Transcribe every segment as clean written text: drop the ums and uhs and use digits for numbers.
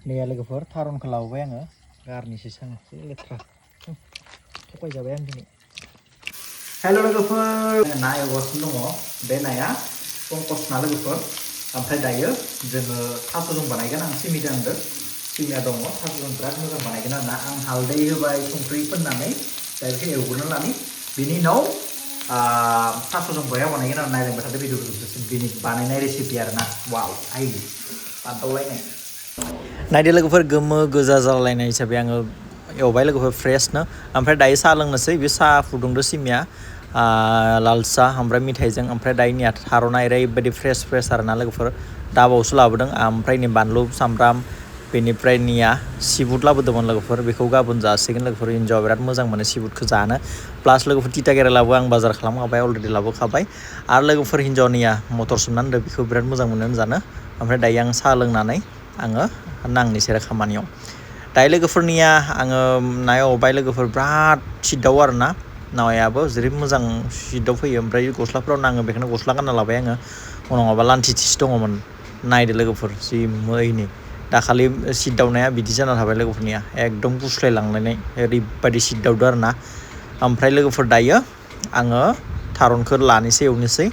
Nैया लोगोफोर थारुनखौ लाबोबाय आङो गारनिसो सांसै लेथ्रा थगायजाबाय आं दिनै हेल' लोगोफोर ना एवगासिनो दङ बे नाया पंकज ना लोगोफोर ओमफ्राय दायो जोङो थास'जों बानायगोन आं सिमिजों आंदो सिमिया दङ थास'जों बिराद मोजां बानायगोन आरोना आं हालदै होबाय संख्रि फोननानै दा बेखौ एवग्रोना लानि बिनि उनाव थास'जों बया बानायगोन आरो नायलांबाय थादो भिडिअखौ बिनि बानायनाय रेसिपि आरोना वाव आइ बादावलायनाय नायदो लोगोफोर गोमो गोजा जालायनाय हिसाबै आङो एवबाय लोगोफोर फ्रेशनो ओमफ्राय दायो साहा लोंनोसै बे साहा फुदुंदो सिमिया लाल साहा ओमफ्राय मिथाइजों ओमफ्राय दायोनिया थारुना ओरैबायदि फ्रेस आरोना लोगोफोर दाबावसो लाबोदों ओमफ्राय नै बानलु सामब्राम बेनिफ्राय निया सिबुट लाबोदोंमोन लोगोफोर बेखौ गाबोन जासिगोन लोगोफोर हिन्जावा बिराद मोजां मोनो सिबुटखौ जानो प्लास लोगोफोर तिता केरेलाबो आं बाजार खालामखाबाय अलरेडि लाबोखाबाय आरो लोगोफोर हिन्जावनिया मटर सोमनानै दोनदो बेखौ बिराद मोजां मोनो जानो ओमफ्राय दायो आं साहा लोंनानै आङो नांनोसै आरो खामानियाव दायो लोगोफोरनिया आङो नायाव एवबाय लोगोफोर बिराद सिदाव आरोना नायाबो जोबोद मोजां सिदाव फैयो ओमफ्राय गस्लाफोराव नाङो बेखायनो गस्ला गानना लाबाय आङो नङाबा लान्थिथिसो दङमोन नायदो लोगोफोर जि मैनि दाखालि सिदावनाया बिदि जाना थाबाय लोगोफोरनिया एकदम गुस्लायलांनानै ओरैबायदि सिदावदो आरोना ओमफ्राय लोगोफोर दायो आङो थारुनखौ लानोसै एवनोसै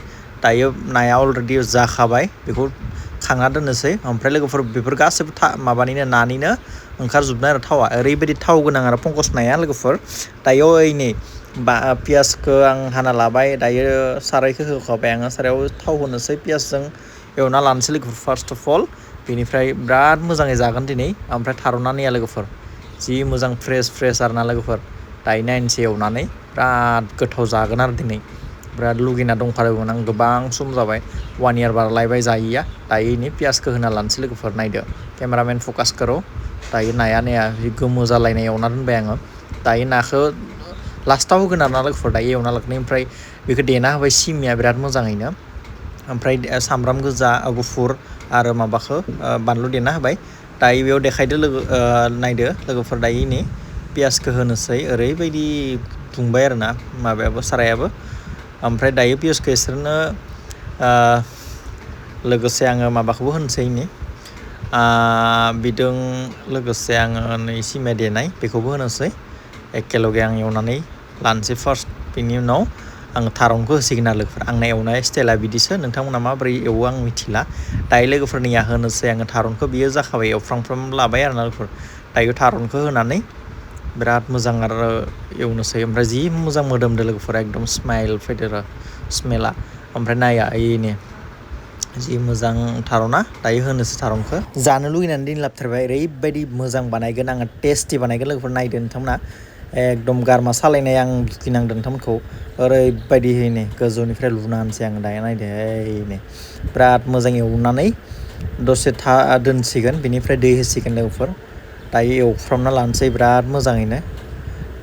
दायो नाया अलरेडि जाखाबाय बेखौ खांना दोननोसै ओमफ्राय लोगोफोर बेफोर गासैबो माबानिनो नानिनो ओंखारजोबनाय आरो थावा ओरैबायदि थाव गोनां आरो पंकज नाया लोगोफोर दायो ओइ नै पियासखौ आं हाना लाबाय दायो सारायखौ होखाबाय आङो सारायाव थाव होनोसै पियासजों एवना लानोसै लोगोफोर फार्स्ट अफ अल बेनिफ्राय बिराद मोजाङै जागोन दिनै ओमफ्राय थारुना नैया लोगोफोर जि मोजां फ्रेस आरोना लोगोफोर दायो नायनोसै एवनानै बिराद गोथाव जागोन आरो दिनै बिराद लुगैना दंखादोंमोन आं गोबां सम जाबाय 1 इयार बारलायबाय जायैया दायो इनि पियासखौ होना लानोसै लोगोफोर नायदो केमेरामेन फकास करो दायो नाया नैया गोमो जालायनाय एवना दोनबाय आङो दायो नाखौ लास्टाव होगोन आरोना लोगोफोर दायो एवना लाग्रोनाय ओमफ्राय बेखौ देना होबाय सिमिया बिराद मोजाङैनो ओमफ्राय सामब्राम गोजा गुफुर आरो माबाखौ बानलु देना होबाय दायो बेयाव देखायदो नायदो लोगोफोर दायो नै पियासखौ होनोसै ओरैबायदि दुंबाय आरोना माबायाबो सारायाबो ओमफ्राय दायो पियासखौ इसोरनो लोगोसे आङो माबाखौबो होनोसै नै बिदों लोगोसे आङो नै सिमिया देनाय बेखौबो होनोसै एखेलगे आं एवनानै लानोसै फार्स्ट बेनि उनाव आं थारुनखौ होसिगोन आरो लोगोफोर आंना एवनाय स्टाइला बिदिसो नोंथांमोना माबोरै एवो आं मिथिला दायो लोगोफोरनिया होनोसै आङो थारुनखौ बियो जाखाबाय एवफ्रामफ्राम लाबाय आरोना लोगोफोर दायो थारुनखौ होनानै बिराद मोजां आरो एवनोसै ओमफ्राय जि मोजां मोदोमदो लोगोफोरा एकदम स्माइल फैदो आरो स्मेला ओमफ्राय नाया ओइनै जि मोजां थारुना दायो होनोसै थारुनखौ जानो लुगैनानै दिन लाबथारबाय ओरैबायदि मोजां बानायगोन आङो टेस्टि बानायगोन लोगोफोर नायदो नोंथांमोना एकदम गारमा सालायनाय आं गिनांदों नोंथांमोनखौ ओरैबायदिहैनै गोजौनिफ्राय लुना होनोसै आङो दायो नायदो ओइनै बिराद मोजां एवनानै दसे दोनसिगोन बेनिफ्राय दै होसिगोन लोगोफोर दायो एवफ्रामना लानोसै बिराद मोजाङैनो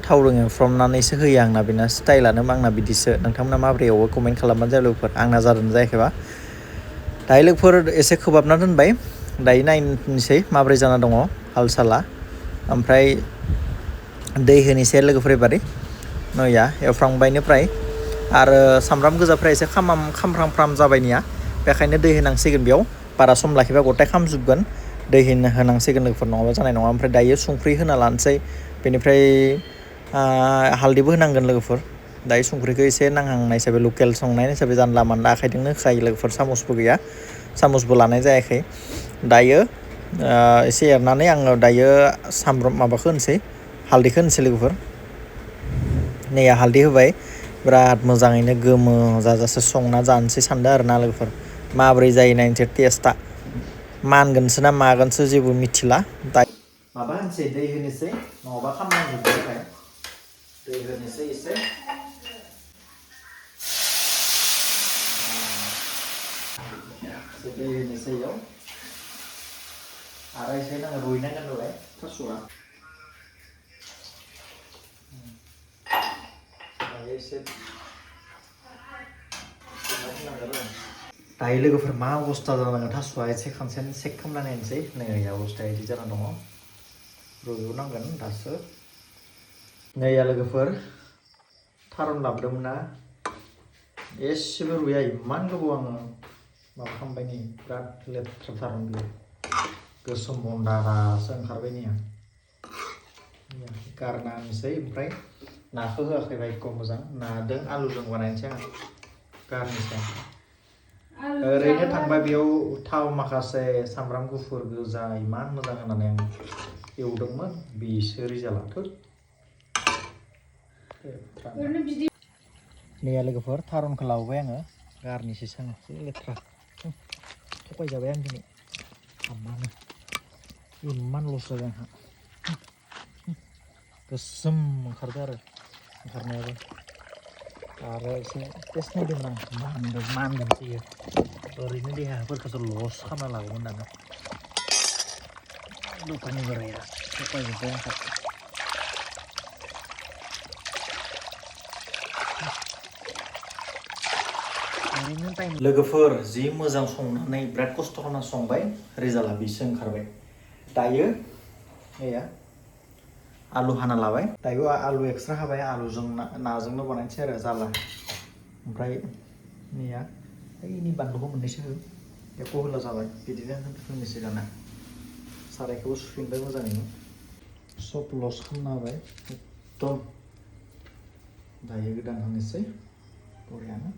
थावजों एवफ्रामनानैसो होयो आंना बेना स्टाइलानो आंना बिदिसो नोंथांमोना माबोरै एवो कमेन्ट खालामबानो जाबाय लोगोफोर आंना जादों जायाखैबा दायो लोगोफोर एसे खोबहाबना दोनबाय दायो नायनोसै माबोरै जाना दङ हाल साला ओमफ्राय दै होनोसै लोगोफोर एबारै नैया एवफ्रामबायनो फ्राय आरो सामब्राम गोजाफ्रा एसे खामफ्राम जाबायनिया बेखायनो दै होनांसिगोन बेयाव बारा सम लाखिबा गथाय खामजोबगोन दै होनांसिगोन लोगोफोर नङाबा जानाय नङा ओमफ्राय दायो संख्रि होना लानोसै बेनिफ्राय हालदैबो होनांगोन लोगोफोर दायो संख्रिखौ एसे नांहांनाय हिसाबै लकेल संनाय हिसाबै जानला मानला आखाइजोंनो होखायो लोगोफोर सामसबो गैया सामसबो लानाय जायाखै दायो एसे एरनानै आङो दायो सामब्राम माबाखौ होनोसै हालदैखौ होनोसै लोगोफोर नैया हालदै होबाय बिराद मोजाङैनो गोमो जाजासे संना जानोसै सानदों आरोना लोगोफोर माबोरै जायो नायनोसै टेस्टआ मानगोनसो ना मागोनसो जेबो मिथिला माबा होनसै दै होनोसै नङाबा खामनांजोबबाय थाखाय दै होनोसै एसे दै होनोसै इयाव आरो एसे रुइनांगोन नालाय थास'आ एसे दायो लोगोफोर मा अबस्था जानांगोन थास'आ एसे खनसेनो चेक खालामना नायनोसै नै अबस्थाया बिदि जाना दङ रुइनांगोन दासो नैया लोगोफोर थारुन लाबोदोंमोन ना एसेबो रुइया इमान गोबाव आङो माबा खालामबाय नै बिराद लेथ्रा थारुन बियो गोसोम बन्दारासो ओंखारबाय निया गारनानैसै ओमफ्राय नाखौ होआखै बायक' मोजां नादों आलुजों बानायनोसै आं गारनोसै ओरैनो थांबा बेयाव थाव माखासे सामब्राम गुफुर गोजा इमान मोजां होनानै आं एवदोंमोन बिसो रिजाल्टआथ' नैया लोगोफोर थारुनखौ लाबोबाय आङो गारनोसै आङो एसे लेथ्रा थगायजाबाय आं दिनै हामानो इमान लस जाबाय आंहा गोसोम ओंखारदों आरो ओंखारनायाबो आरो एसे टेस्ट नायदोंमोन आं मानगोनसो इयो ओरैनो देहाफोरखौसो लस खालामना लागौमोन दानो दखाननि बोराया थगायजोब्बाय आंखौ लोगोफोर जि मोजां संनानै बिराद खस्थ' खालामना संबाय रिजाल्टआ बिसो ओंखारबाय दायो नैया आलु हाना लाबाय दायो आलु एक्सट्रा हाबाय आलुजों नाजोंनो बानायनोसै आरो जाला ओमफ्राय नैया ओइनि बानलुखौ मोननैसो हो बेखौ होला जाबाय बिदिनो होनोसै दाना सारायखौबो सुफिनबाय मोजाङैनो सब लस खालामना होबाय एकदम दायो गोदान होनोसै बरियानो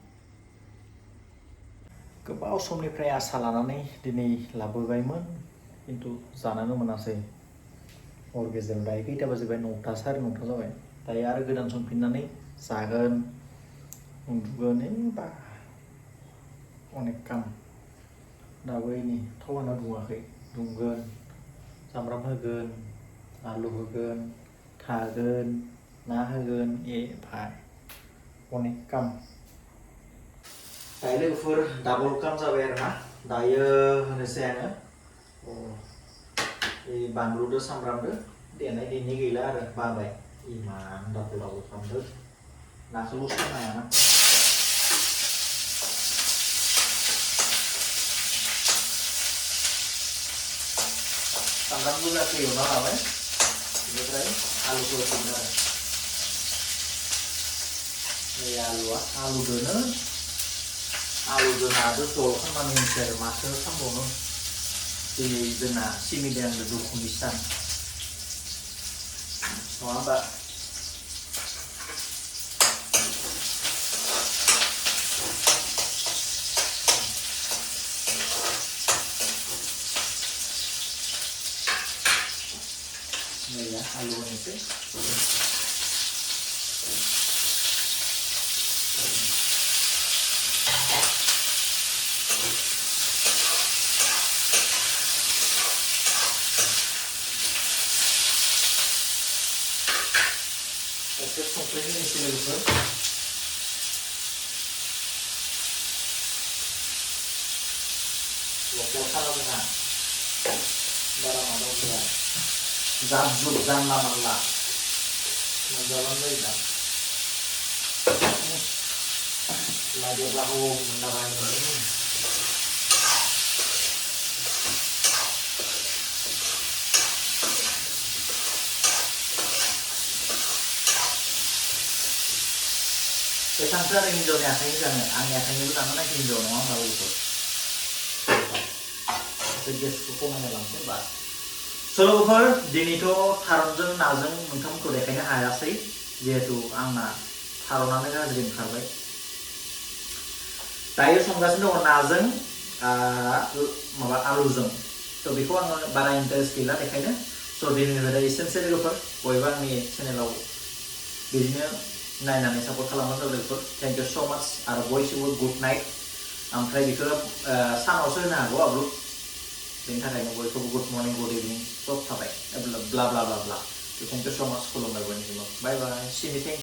गोबाव समनिफ्राय आसा लानानै दिनै लाबोबायमोन खिन्थु जानोनो मोनासै हर गेजेराव दायो खैथा बाजिबाय 9टा 9:30 जाबाय दायो आरो गोदान संफिननानै जागोन उन्दुगोन बा अनेक काम दाबो इनि थावानो दुङाखै दुंगोन सामब्राम होगोन आलु होगोन थागोन ना होगोन भाई अनेक काम दायो लोगोफोर डाबल काम जाबाय आरो ना दायो होनोसै आङो बानलुदो सामब्रामदो देनाय देनाय गैला आरो बाबाय इमान डाबल खालामदो नाखौ लस खालामनो हायाना सामब्राम गोजाखौ एवना लाबाय बेनिफ्राय आलुखौ होफिनो आरो नै आलुआ आलुदोनो नादो जल खालामनानै होनोसै आरो माथो खालामबावनो दिनै जोंना सिमिदे आंनो दुखुनि सान नङा होमबा नैया आलु होनोसै एसे संख्रि होनोसै लोगोफोर लकेल खाना जोंहा बारा माबा गैया जाब जुब जानला मानला मोनजाबानो जायो दा नागिरब्ला मोनना बायनो बेसांसो आरो हिन्जावनि आखाइनि जानो आंनि आखाइनिबो जानो नायखि हिन्जाव नङा होनबा लोगोफोर एसे गेसखौ खमायना लांसै बास लोगोफोर दिनैथ' थारुनजों नाजों नोंथांमोनखौ देखायनो हायासै जिहेतु आंना थारुनानो गाज्रि ओंखारबाय दायो संगासिनो दङ नाजों माबा आलुजों थ' बेखौ आङो बारा इन्टारेस्ट गैला देखायनो स' दिनैनिफ्राय एसेनोसै लोगोफोर बयबो आंनि चेनेलाव बिदिनो नायनानै सापर्ट खालामबानो जाबाय लोगोफोर थेंक इउ स' माच आरो बयसिबो गुड नाइट ओमफ्राय बेखौ सानावसो होनो हागौ आपल'ड बेनि थाखायनो बयखौबो गुड मर्निं गुड इभिनिं सब थाबाय ब्ला ब्ला ब्ला ब्ला थेंक इउ स' माच खुलुमबाय बयनिसिमबो बाय बाय सि मी थेंक